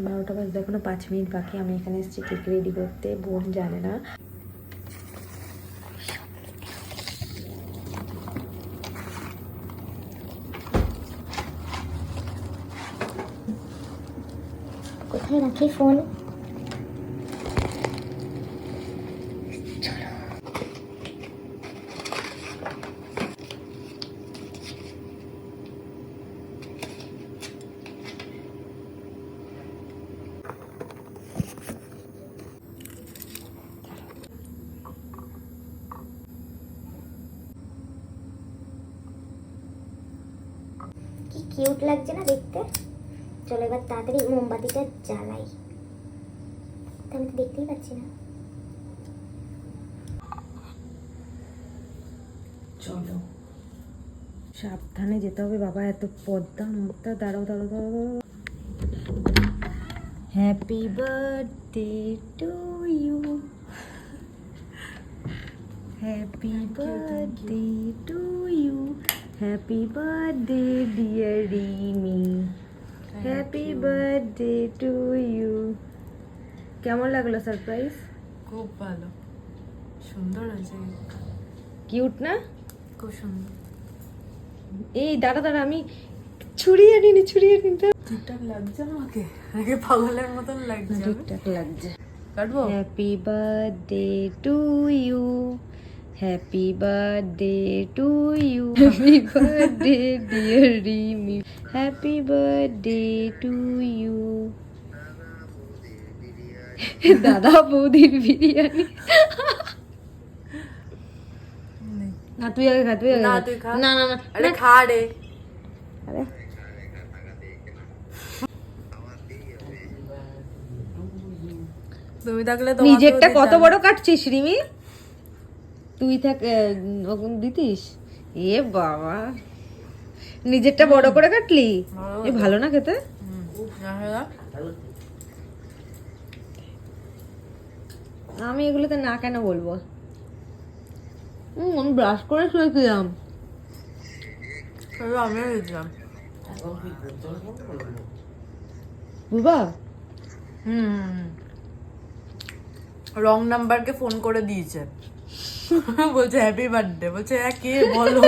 12টা বাজতে এখনো 5 মিনিট বাকি। আমি এখানে এসেছি কেক রেডি করতে, বোন জানে না। কোথায় রাখি ফোন? কি কিউট লাগছে না দেখতে। চলো এবার তাড়াতাড়ি মোমবাতিটা জ্বালাই, আমি তো দেখতেই পাচ্ছি না। চলো সাবধানে যেতে হবে বাবা, এত পদ্মা মদ্দা। দাঁড়াও দাঁড়াও দাঁড়াও। Happy birthday to you, happy birthday to you, happy birthday dear Rimi, happy birthday to you. কেমন লাগলো সারপ্রাইজ? খুব ভালো, সুন্দর আছে, কিউট না? খুব সুন্দর। এই দাঁড়া দাঁড়া, আমি ছুরিয়ে নিনি। ঠিকঠাক লাগছে আমাকে নাকি পাগলের মতন লাগছে? ঠিকঠাক লাগছে। কাটবো? Happy birthday to you, happy birthday to you, happy birthday dear Rimi, happy birthday to you. দাদা বৌদির বিরিয়ানি। না তুই আগে খা, তুই আগে না খা। তুই খা। না না না, আরে খা রে। আরে তুমি থাকলে তো নিজেরটা কত বড় কাটছিস রিমি? তুই থাক ওরকম দিতিস। এ বাবা, নিজেরটা বড় করে কাটলি। এ ভালো না খেতে? আমি এগুলোতে না কেন বলবো? আমি ব্রাশ করে শুয়েছিলাম। আমি দিয়েছিলাম বুবা। রং নাম্বারকে ফোন করে দিয়েছে, বলছে হ্যাপি বার্থডে, বলছে কে বলো।